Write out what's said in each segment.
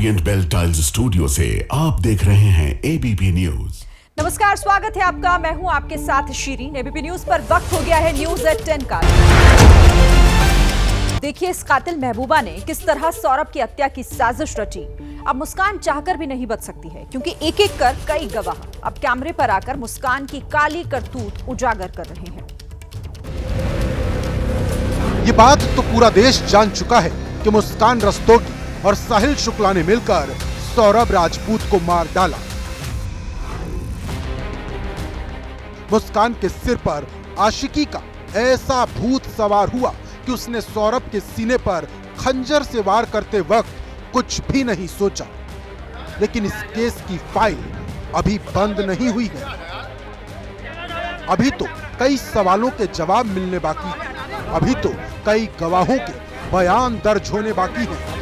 Orient bell tiles studio से आप देख रहे हैं एबीपी न्यूज। नमस्कार, स्वागत है आपका। मैं हूं आपके साथ शीरीन। एबीपी न्यूज पर वक्त हो गया है न्यूज एट 10 का। देखिए इस कातिल महबूबा ने किस तरह सौरभ की हत्या की साजिश रची। अब मुस्कान चाहकर भी नहीं बच सकती है, क्योंकि एक एक कर कई गवाह अब कैमरे पर आकर मुस्कान की काली करतूत उजागर कर रहे हैं। ये बात तो पूरा देश जान चुका है कि मुस्कान रस्तोगी और साहिल शुक्ला ने मिलकर सौरभ राजपूत को मार डाला। मुस्कान के सिर पर आशिकी का ऐसा भूत सवार हुआ कि उसने सौरभ के सीने पर खंजर से वार करते वक्त कुछ भी नहीं सोचा। लेकिन इस केस की फाइल अभी बंद नहीं हुई है। अभी तो कई सवालों के जवाब मिलने बाकी हैं। अभी तो कई गवाहों के बयान दर्ज होने बाकी हैं।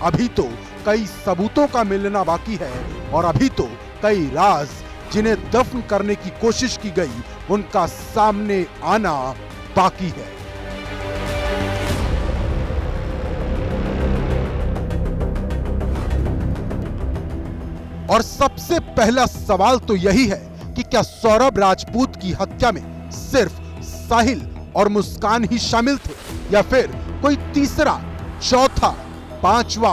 अभी तो कई सबूतों का मिलना बाकी है और अभी तो कई राज जिन्हें दफन करने की कोशिश की गई उनका सामने आना बाकी है। और सबसे पहला सवाल तो यही है कि क्या सौरभ राजपूत की हत्या में सिर्फ साहिल और मुस्कान ही शामिल थे या फिर कोई तीसरा, चौथा, पांचवा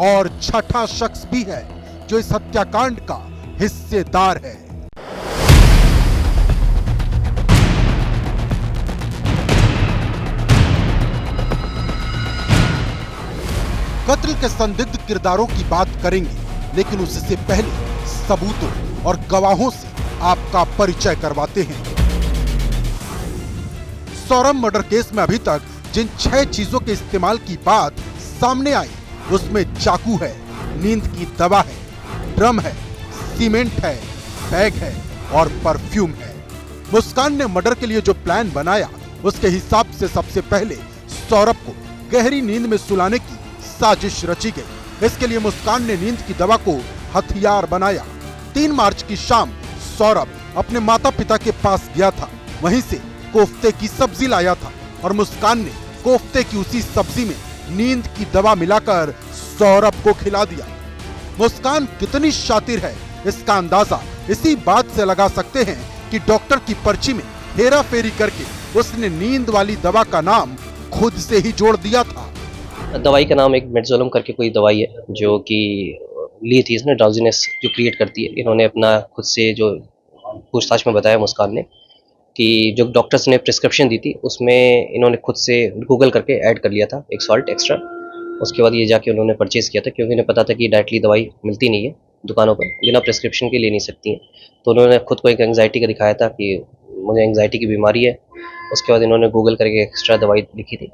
और छठा शख्स भी है जो इस हत्याकांड का हिस्सेदार है। कत्ल के संदिग्ध किरदारों की बात करेंगे, लेकिन उससे पहले सबूतों और गवाहों से आपका परिचय करवाते हैं। सौरभ मर्डर केस में अभी तक जिन 6 चीजों के इस्तेमाल की बात सामने आई उसमें चाकू है, नींद की दवा है, ड्रम है, सीमेंट है, बैग है और परफ्यूम है। मुस्कान ने मर्डर के लिए जो प्लान बनाया उसके हिसाब से सबसे पहले सौरभ को गहरी नींद में सुलाने की साजिश रची गई। इसके लिए मुस्कान ने नींद की दवा को हथियार बनाया। 3 मार्च की शाम सौरभ अपने माता पिता के पास गया था। वहीं से कोफ्ते की सब्जी लाया था और मुस्कान ने कोफ्ते की उसी सब्जी में नींद की दवा मिलाकर सौरभ को खिला दिया। मुस्कान कितनी शातिर है इसका अंदाजा इसी बात से लगा सकते हैं कि डॉक्टर की पर्ची में हेरा फेरी करके उसने नींद वाली दवा का नाम खुद से ही जोड़ दिया था। दवाई का नाम एक मेडजोलम करके कोई दवाई है जो कि ली थी इसने, ड्राउजीनेस जो क्रिएट करती है। इन्होंने अपना खुद से जो पूछताछ में बताया मुस्कान ने कि जो डॉक्टर्स ने प्रिस्क्रिप्शन दी थी उसमें इन्होंने खुद से गूगल करके ऐड कर लिया था एक सॉल्ट एक्स्ट्रा। उसके बाद ये जाके उन्होंने परचेज किया था, क्योंकि इन्हें पता था कि डायरेक्टली दवाई मिलती नहीं है दुकानों पर, बिना प्रिस्क्रिप्शन के ले नहीं सकती हैं। तो उन्होंने खुद को एक एंग्जाइटी का दिखाया था कि मुझे एंग्जाइटी की बीमारी है। उसके बाद इन्होंने गूगल करके एक्स्ट्रा दवाई लिखी थी।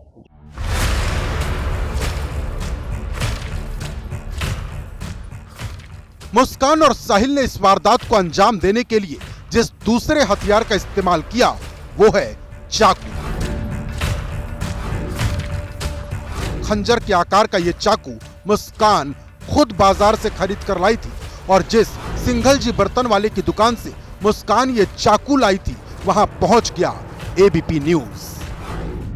मुस्कान और साहिल ने इस वारदात को अंजाम देने के लिए जिस दूसरे हथियार का इस्तेमाल किया वो है चाकू। खंजर के आकार का ये चाकू मुस्कान खुद बाजार से खरीद कर लाई थी और जिस सिंघल जी बर्तन वाले की दुकान से मुस्कान ये चाकू लाई थी वहां पहुंच गया एबीपी न्यूज।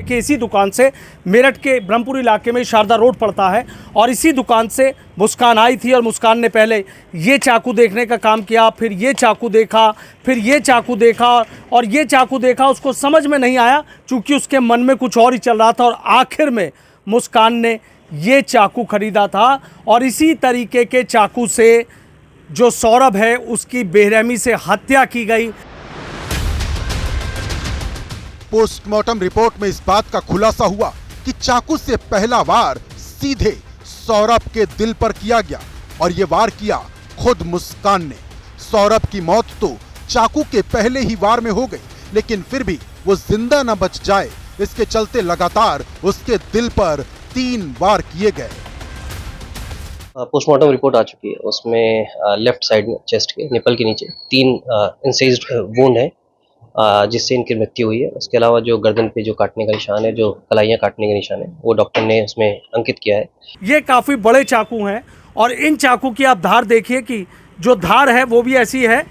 कि इसी दुकान से मेरठ के ब्रह्मपुर इलाके में शारदा रोड पड़ता है और इसी दुकान से मुस्कान आई थी और मुस्कान ने पहले ये चाकू देखने का काम किया, फिर ये चाकू देखा, फिर ये चाकू देखा और ये चाकू देखा। उसको समझ में नहीं आया क्योंकि उसके मन में कुछ और ही चल रहा था और आखिर में मुस्कान ने ये चाकू खरीदा था और इसी तरीके के चाकू से जो सौरभ है उसकी बेरहमी से हत्या की गई। पोस्टमार्टम रिपोर्ट में इस बात का खुलासा हुआ कि चाकू से पहला वार सीधे सौरभ के दिल पर किया गया और ये वार किया खुद मुस्कान ने। सौरभ की मौत तो चाकू के पहले ही वार में हो गई, लेकिन फिर भी वो जिंदा न बच जाए इसके चलते लगातार उसके दिल पर 3 वार किए गए। पोस्टमार्टम रिपोर्ट आ चुकी है, उसमें लेफ्ट साइड में चेस्ट के निपल के नीचे 3 इंसाइज्ड वुंड है जिससे इनकी मृत्यु हुई है। उसके अलावा जो गर्दन पे जो काटने का निशान है, जो कलाइयाँ काटने के निशान है, वो डॉक्टर ने उसमें अंकित किया है। ये काफ़ी बड़े चाकू हैं और इन चाकू की आप धार देखिए कि जो धार है वो भी ऐसी है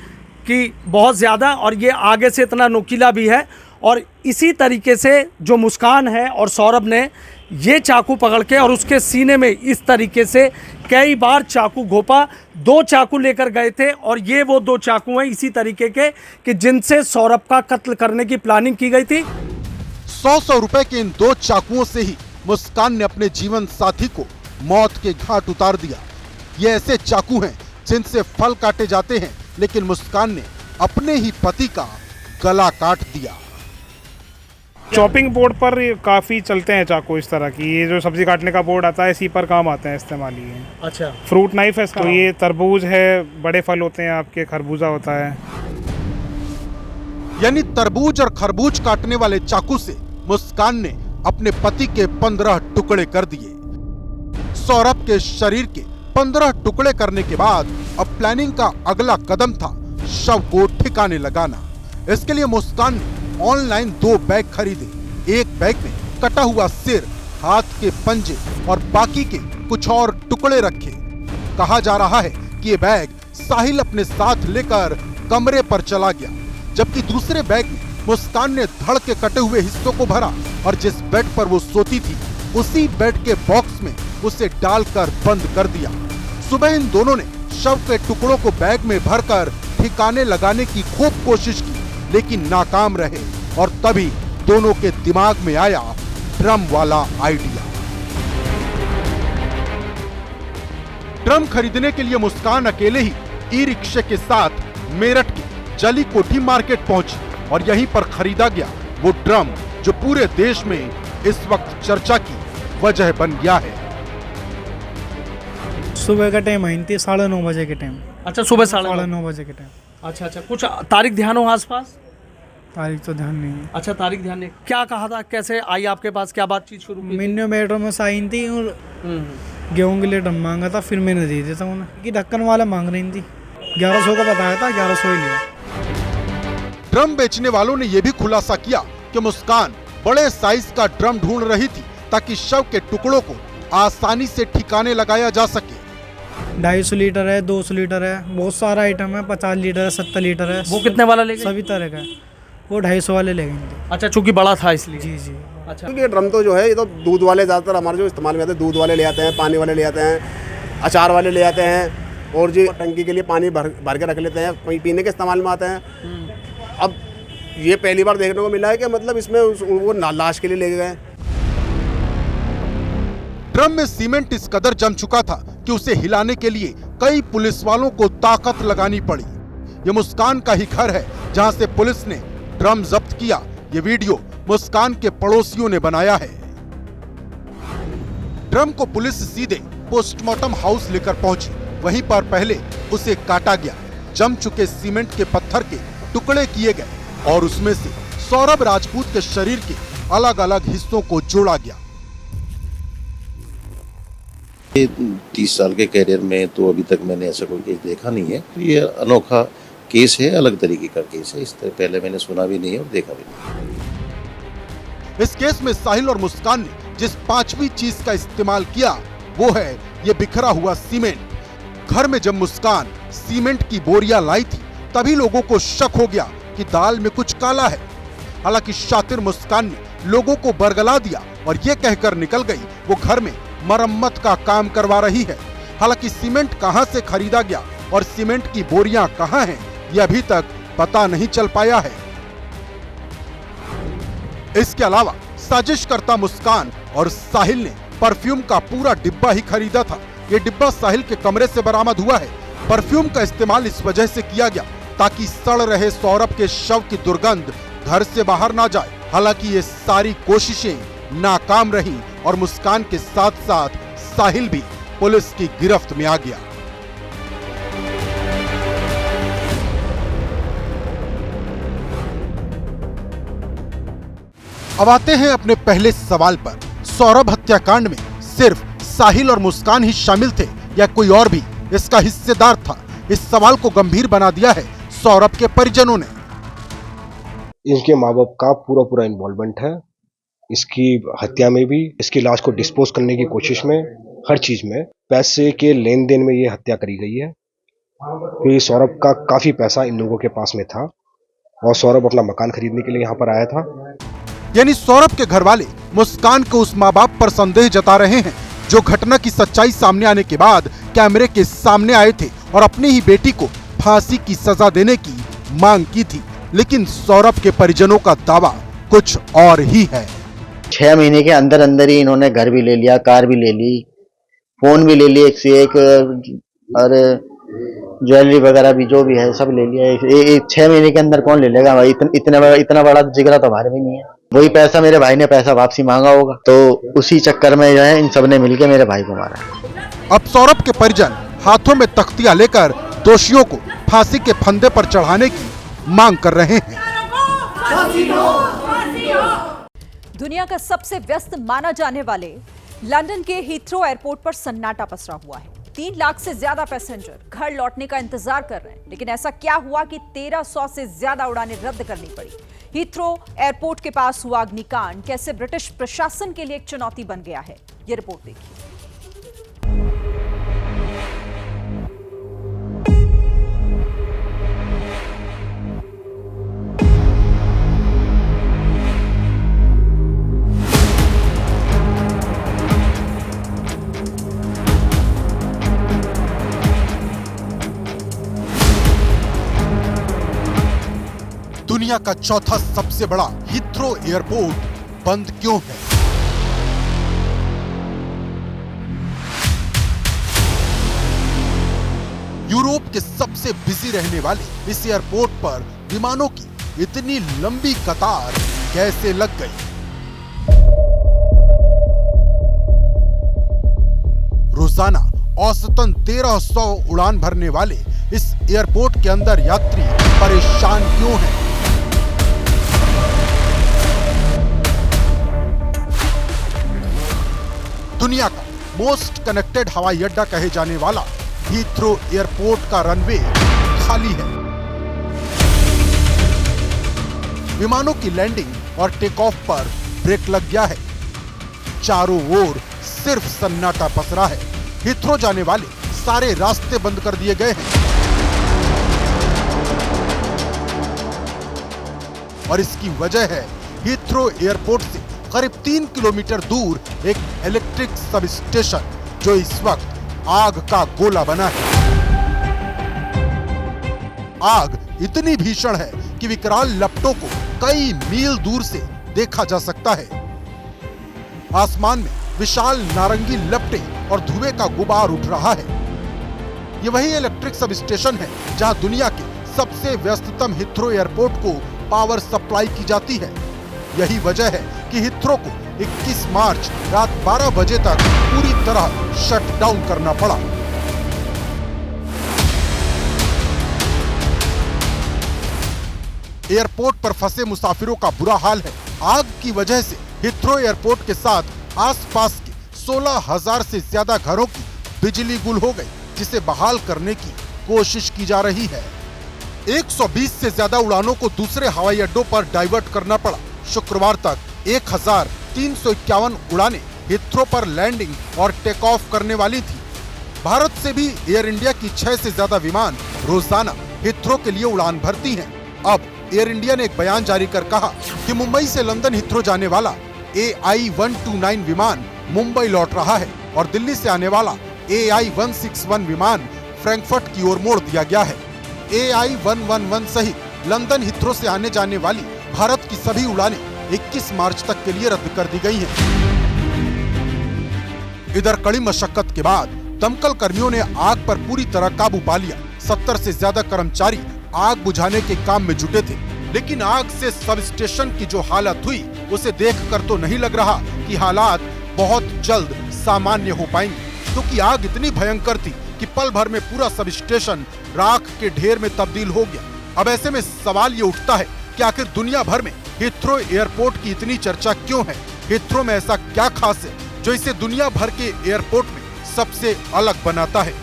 कि बहुत ज़्यादा, और ये आगे से इतना नुकीला भी है। और इसी तरीके से जो मुस्कान है और सौरभ ने ये चाकू पकड़ के और उसके सीने में इस तरीके से कई बार चाकू घोपा। 2 चाकू लेकर गए थे और ये वो 2 चाकू हैं इसी तरीके के कि जिनसे सौरभ का कत्ल करने की प्लानिंग की गई थी। 100 रुपए के इन 2 चाकुओं से ही मुस्कान ने अपने जीवन साथी को मौत के घाट उतार दिया। ये ऐसे चाकू हैं जिनसे फल काटे जाते हैं, लेकिन मुस्कान ने अपने ही पति का गला काट दिया। चॉपिंग बोर्ड पर काफ़ी चलते हैं चाकू इस तरह की। ये जो सब्जी काटने का बोर्ड आता है इसी पर काम आते हैं, इस्तेमाल ही है। अच्छा, फ्रूट नाइफ है इसका। तो ये तरबूज है, बड़े फल होते हैं आपके, खरबूजा होता है। यानी तरबूज और खरबूज काटने वाले चाकू से मुस्कान ने अपने पति के 15 टुकड़े कर दिए। सौरभ के शरीर के 15 टुकड़े करने के बाद अब प्लानिंग का अगला कदम था शव को ठिकाने लगाना। इसके लिए मुस्कान ने ऑनलाइन 2 बैग खरीदे। एक बैग में कटा हुआ सिर, हाथ के पंजे और बाकी के कुछ और टुकड़े रखे। कहा जा रहा है कि ये बैग साहिल अपने साथ लेकर कमरे पर चला गया, जबकि दूसरे बैग में मुस्कान ने धड़ के कटे हुए हिस्सों को भरा और जिस बेड पर वो सोती थी उसी बेड के बॉक्स में उसे डालकर बंद कर दिया। सुबह इन दोनों ने शव के टुकड़ों को बैग में भरकर ठिकाने लगाने की खूब कोशिश की, लेकिन नाकाम रहे। और तभी दोनों के दिमाग में आया ड्रम वाला आइडिया। ड्रम खरीदने के लिए मुस्कान अकेले ही ई रिक्शे के साथ मेरठ की जली कोठी मार्केट पहुंची और यहीं पर खरीदा गया वो ड्रम जो पूरे देश में इस वक्त चर्चा की वजह बन गया है। सुबह का टाइम आई थी, 9:30 बजे के टाइम। अच्छा, सुबह 9:30 बजे के टाइम। अच्छा, कुछ तारीख ध्यान हो आसपास? तारीख तो ध्यान नहीं है। अच्छा, तारीख ध्यान नहीं। क्या कहा था, कैसे आई आपके पास, क्या बातचीत शुरू हुई? मैंने मेट्रो में साइन थी और गेहूं के लिए ड्रम मांगा था, फिर मैंने दे दिया था उन्हें कि ढक्कन वाला मांग रही थी। 1100 का बताया था, 1100 ही लिया। ड्रम बेचने वालों ने यह भी खुलासा किया कि मुस्कान बड़े साइज का ड्रम ढूंढ रही थी ताकि शव के टुकड़ों को आसानी से ठिकाने लगाया जा सके। 250 लीटर है, 200 लीटर है, बहुत सारा आइटम है। 50 लीटर है, 70 लीटर है। वो कितने वाला ले गए? सभी तरह का है। वो 250 वाले ले गए। अच्छा, चूंकि बड़ा था इसलिए। जी जी। अच्छा, क्योंकि ड्रम तो जो है ये तो दूध वाले ज़्यादातर हमारे जो इस्तेमाल में आते हैं, दूध वाले ले आते हैं, पानी वाले ले आते हैं, अचार वाले ले आते हैं और जी टंकी के लिए पानी भर के रख लेते हैं, कहीं पीने के इस्तेमाल में आते हैं। अब ये पहली बार देखने को मिला है कि मतलब इसमें वो लाश के लिए ले गए। ड्रम में सीमेंट इस कदर जम चुका था कि उसे हिलाने के लिए कई पुलिस वालों को ताकत लगानी पड़ी। ये मुस्कान का ही घर है जहां से पुलिस ने ड्रम जब्त किया। ये वीडियो मुस्कान के पड़ोसियों ने बनाया है। ड्रम को पुलिस सीधे पोस्टमार्टम हाउस लेकर पहुंची। वहीं पर पहले उसे काटा गया, जम चुके सीमेंट के पत्थर के टुकड़े किए गए और उसमें से सौरभ राजपूत के शरीर के अलग अलग हिस्सों को जोड़ा गया। 30 साल के कैरियर में तो अभी तक मैंने ऐसा कोई केस देखा नहीं है। तो ये अनोखा केस है, अलग तरीके का केस है। इस तरह पहले मैंने सुना भी नहीं है और देखा भी नहीं। इस केस में साहिल और मुस्कान ने जिस 5वीं चीज का इस्तेमाल किया वो है ये बिखरा हुआ सीमेंट। घर में जब मुस्कान सीमेंट की बोरियां लाई थी तभी लोगों को शक हो गया कि दाल में कुछ काला है। हालांकि शातिर मुस्कान ने लोगों को बरगला दिया और ये कहकर निकल गई वो घर में मरम्मत का काम करवा रही है। हालांकि सीमेंट कहां से खरीदा गया और सीमेंट की बोरियां कहां हैं ये अभी तक पता नहीं चल पाया है। इसके अलावा साजिशकर्ता मुस्कान और साहिल ने परफ्यूम का पूरा डिब्बा ही खरीदा था। ये डिब्बा साहिल के कमरे से बरामद हुआ है। परफ्यूम का इस्तेमाल इस वजह से किया गया ताकि सड़ रहे सौरभ के शव की दुर्गंध घर से बाहर ना जाए। हालांकि ये सारी कोशिशें नाकाम रही और मुस्कान के साथ साथ साहिल भी पुलिस की गिरफ्त में आ गया। अब आते हैं अपने पहले सवाल पर। सौरभ हत्याकांड में सिर्फ साहिल और मुस्कान ही शामिल थे या कोई और भी इसका हिस्सेदार था? इस सवाल को गंभीर बना दिया है सौरभ के परिजनों ने। इनके माँ बाप का पूरा इन्वॉल्वमेंट है इसकी हत्या में भी, इसकी लाश को डिस्पोज करने की कोशिश में, हर चीज में। पैसे के लेन देन में ये हत्या करी गई है क्योंकि सौरभ का काफी पैसा इन लोगों के पास में था और सौरभ अपना मकान खरीदने के लिए यहाँ पर आया था। यानी सौरभ के घर वाले मुस्कान के उस माँ बाप पर संदेह जता रहे हैं जो घटना की सच्चाई सामने आने के बाद कैमरे के सामने आए थे और अपनी ही बेटी को फांसी की सजा देने की मांग की थी। लेकिन सौरभ के परिजनों का दावा कुछ और ही है। 6 महीने के अंदर अंदर ही इन्होंने घर भी ले लिया, कार भी ले ली, फोन भी ले लिया, एक से एक, और ज्वेलरी वगैरह भी जो भी है सब ले लिया। 6 महीने के अंदर कौन ले लेगा भाई? इतना बड़ा जिगरा तो हमारे में नहीं है। वही पैसा मेरे भाई ने पैसा वापसी मांगा होगा, तो उसी चक्कर में जो है इन सब ने मिलकर मेरे भाई को मारा। अब सौरभ के परिजन हाथों में तख्तियां लेकर दोषियों को फांसी के फंदे पर चढ़ाने की मांग कर रहे हैं। दुनिया का सबसे व्यस्त माना जाने वाले लंदन के हीथ्रो एयरपोर्ट पर सन्नाटा पसरा हुआ है। 3 लाख से ज्यादा पैसेंजर घर लौटने का इंतजार कर रहे हैं, लेकिन ऐसा क्या हुआ कि 1300 से ज्यादा उड़ानें रद्द करनी पड़ी? हीथ्रो एयरपोर्ट के पास हुआ अग्निकांड कैसे ब्रिटिश प्रशासन के लिए एक चुनौती बन गया है, ये रिपोर्ट देखिए। दुनिया का चौथा सबसे बड़ा हीथ्रो एयरपोर्ट बंद क्यों है? यूरोप के सबसे बिजी रहने वाले इस एयरपोर्ट पर विमानों की इतनी लंबी कतार कैसे लग गई? रोजाना औसतन 1300 उड़ान भरने वाले इस एयरपोर्ट के अंदर यात्री परेशान क्यों हैं? दुनिया का मोस्ट कनेक्टेड हवाई अड्डा कहे जाने वाला हीथ्रो एयरपोर्ट का रनवे खाली है। विमानों की लैंडिंग और टेक ऑफ पर ब्रेक लग गया है। चारों ओर सिर्फ सन्नाटा पसरा है। हीथ्रो जाने वाले सारे रास्ते बंद कर दिए गए हैं और इसकी वजह है हीथ्रो एयरपोर्ट से करीब 3 किलोमीटर दूर एक इलेक्ट्रिक सब स्टेशन जो इस वक्त आग का गोला बना है। आग इतनी भीषण है कि विकराल लपटों को कई मील दूर से देखा जा सकता है। आसमान में विशाल नारंगी लपटें और धुएं का गुबार उठ रहा है। ये वही इलेक्ट्रिक सब स्टेशन है जहां दुनिया के सबसे व्यस्ततम हीथ्रो एयरपोर्ट को पावर सप्लाई की जाती है। यही वजह है कि हीथ्रो को 21 मार्च रात 12 बजे तक पूरी तरह शट डाउन करना पड़ा। एयरपोर्ट पर फंसे मुसाफिरों का बुरा हाल है। आग की वजह से हीथ्रो एयरपोर्ट के साथ आसपास के 16,000 से ज्यादा घरों की बिजली गुल हो गई, जिसे बहाल करने की कोशिश की जा रही है। 120 से ज्यादा उड़ानों को दूसरे हवाई अड्डों पर डाइवर्ट करना पड़ा। शुक्रवार तक 1351 उड़ानें हीथ्रो पर लैंडिंग और टेक ऑफ करने वाली थी। भारत से भी एयर इंडिया की 6 से ज्यादा विमान रोजाना हीथ्रो के लिए उड़ान भरती हैं। अब एयर इंडिया ने एक बयान जारी कर कहा कि मुंबई से लंदन हीथ्रो जाने वाला AI-129 विमान मुंबई लौट रहा है और दिल्ली से आने वाला AI-161 विमान फ्रैंकफर्ट की ओर मोड़ दिया गया है। AI-111 सहित लंदन हीथ्रो से आने जाने वाली भारत की सभी उड़ानें 21 मार्च तक के लिए रद्द कर दी गई हैं। इधर कड़ी मशक्कत के बाद दमकल कर्मियों ने आग पर पूरी तरह काबू पा लिया। 70 से ज्यादा कर्मचारी आग बुझाने के काम में जुटे थे, लेकिन आग से सब स्टेशन की जो हालत हुई उसे देखकर तो नहीं लग रहा कि हालात बहुत जल्द सामान्य हो पाएंगे, क्योंकि आग इतनी भयंकर थी कि पल भर में पूरा सब स्टेशन राख के ढेर में तब्दील हो गया। अब ऐसे में सवाल ये उठता है कि आखिर दुनिया भर में हीथ्रो एयरपोर्ट की इतनी चर्चा क्यों है? हीथ्रो में ऐसा क्या खास है जो इसे दुनिया भर के एयरपोर्ट में सबसे अलग बनाता है?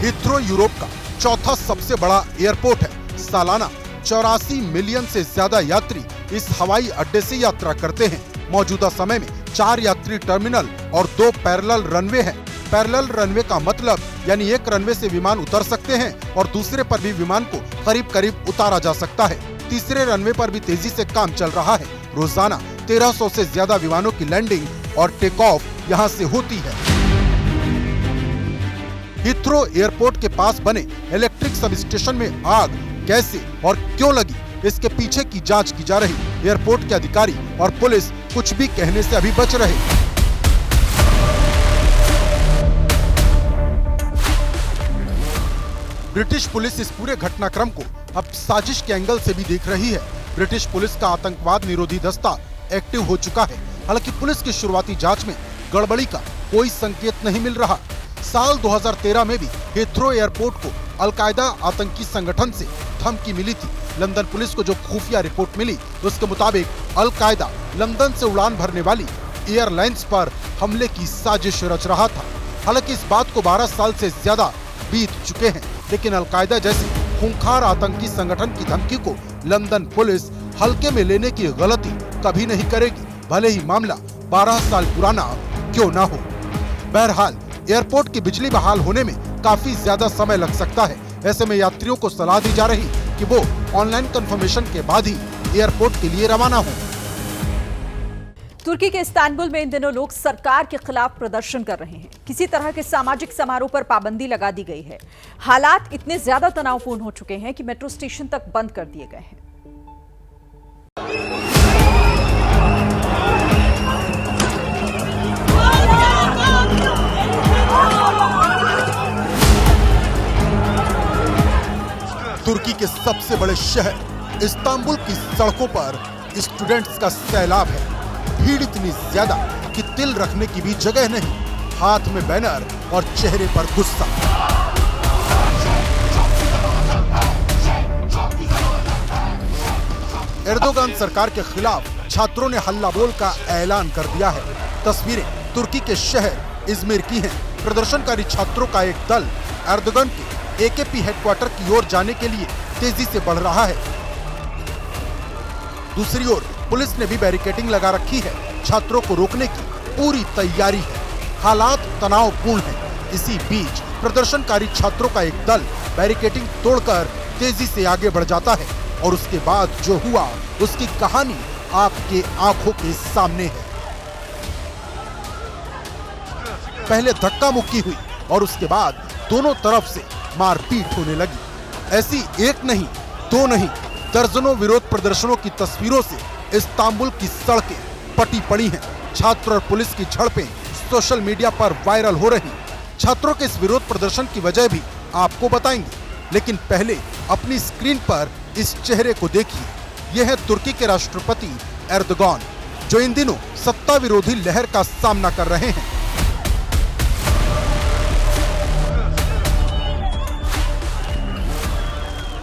हीथ्रो यूरोप का चौथा सबसे बड़ा एयरपोर्ट है। सालाना 84 मिलियन से ज्यादा यात्री इस हवाई अड्डे से यात्रा करते हैं। मौजूदा समय में 4 यात्री टर्मिनल और 2 पैरेलल रनवे हैं। पैरेलल रनवे का मतलब यानी एक रनवे से विमान उतर सकते हैं और दूसरे पर भी विमान को करीब करीब उतारा जा सकता है। तीसरे रनवे पर भी तेजी से काम चल रहा है। रोजाना 1300 से ज्यादा विमानों की लैंडिंग और टेक ऑफ यहाँ से होती है। हीथ्रो एयरपोर्ट के पास बने इलेक्ट्रिक सब स्टेशन में आग कैसे और क्यों लगी, इसके पीछे की जांच की जा रही। एयरपोर्ट के अधिकारी और पुलिस कुछ भी कहने से अभी बच रहे। ब्रिटिश पुलिस इस पूरे घटनाक्रम को अब साजिश के एंगल से भी देख रही है। ब्रिटिश पुलिस का आतंकवाद निरोधी दस्ता एक्टिव हो चुका है। हालांकि पुलिस की शुरुआती जांच में गड़बड़ी का कोई संकेत नहीं मिल रहा। साल 2013 में भी हीथ्रो एयरपोर्ट को अलकायदा आतंकी संगठन से धमकी मिली थी। लंदन पुलिस को जो खुफिया रिपोर्ट मिली उसके मुताबिक अलकायदा लंदन से उड़ान भरने वाली एयरलाइंस पर हमले की साजिश रच रहा था। हालांकि इस बात को 12 साल से ज्यादा बीत चुके हैं, लेकिन अलकायदा जैसे खूंखार आतंकी संगठन की धमकी को लंदन पुलिस हल्के में लेने की गलती कभी नहीं करेगी, भले ही मामला 12 साल पुराना क्यों ना हो। बहरहाल एयरपोर्ट की बिजली बहाल होने में काफी ज्यादा समय लग सकता है। ऐसे में यात्रियों को सलाह दी जा रही कि वो ऑनलाइन कंफर्मेशन के बाद ही एयरपोर्ट के लिए रवाना हो। तुर्की के इस्तांबुल में इन दिनों लोग सरकार के खिलाफ प्रदर्शन कर रहे हैं। किसी तरह के सामाजिक समारोह पर पाबंदी लगा दी गई है। हालात इतने ज्यादा तनावपूर्ण हो चुके हैं कि मेट्रो स्टेशन तक बंद कर दिए गए हैं। तुर्की के सबसे बड़े शहर इस्तांबुल की सड़कों पर स्टूडेंट्स का सैलाब है। भीड़ इतनी ज्यादा कि तिल रखने की भी जगह नहीं, हाथ में बैनर और चेहरे पर गुस्सा। एर्दोगान सरकार के खिलाफ छात्रों ने हल्ला बोल का ऐलान कर दिया है। तस्वीरें तुर्की के शहर इजमिर की हैं। प्रदर्शनकारी छात्रों का एक दल एर्दोगान के AKP हेडक्वार्टर की ओर जाने के लिए तेजी से बढ़ रहा है। दूसरी ओर पुलिस ने भी बैरिकेडिंग लगा रखी है। छात्रों को रोकने की पूरी तैयारी है। हालात तनावपूर्ण हैं। इसी बीच प्रदर्शनकारी छात्रों का एक दल बैरिकेडिंग तोड़कर तेजी से आगे बढ़ जाता है और उसके बाद जो हुआ उसकी कहानी आपके आंखों के सामने है। पहले धक्का मुक्की हुई और उसके बाद दोनों तरफ से मारपीट होने लगी। ऐसी एक नहीं, दो नहीं, दर्जनों विरोध प्रदर्शनों की तस्वीरों से इस्तांबुल की सड़कें पटी पड़ी हैं। छात्र और पुलिस की झड़पें सोशल मीडिया पर वायरल हो रही। छात्रों के इस विरोध प्रदर्शन की वजह भी आपको बताएंगे, लेकिन पहले अपनी स्क्रीन पर इस चेहरे को देखिए। यह है तुर्की के राष्ट्रपति एर्दोगान, जो इन दिनों सत्ता विरोधी लहर का सामना कर रहे हैं।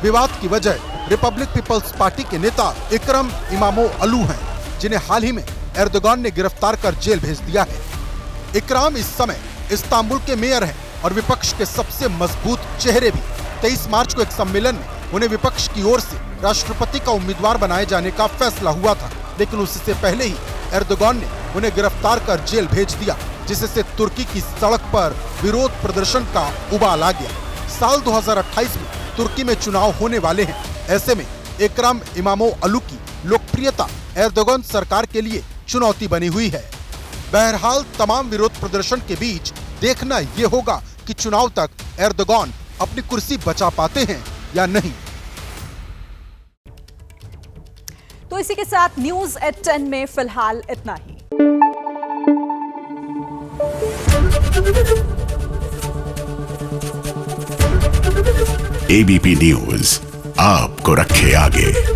विवाद की वजह रिपब्लिक पीपल्स पार्टी के नेता इकरम इमामोअलू हैं, जिन्हें हाल ही में एर्दोगान ने गिरफ्तार कर जेल भेज दिया है। इकराम इस समय इस्तांबुल के मेयर हैं और विपक्ष के सबसे मजबूत चेहरे भी। 23 मार्च को एक सम्मेलन में उन्हें विपक्ष की ओर से राष्ट्रपति का उम्मीदवार बनाए जाने का फैसला हुआ था, लेकिन उससे पहले ही एर्दोगान ने उन्हें गिरफ्तार कर जेल भेज दिया, जिससे तुर्की की सड़क पर विरोध प्रदर्शन का उबाल आ गया। साल 2028 में तुर्की में चुनाव होने वाले हैं। ऐसे में इकराम इमामोअलू की लोकप्रियता एर्दोगान सरकार के लिए चुनौती बनी हुई है। बहरहाल तमाम विरोध प्रदर्शन के बीच देखना ये होगा कि चुनाव तक एर्दोगान अपनी कुर्सी बचा पाते हैं या नहीं। तो इसी के साथ न्यूज एट 10 में फिलहाल इतना ही। ABP न्यूज आपको रखे आगे।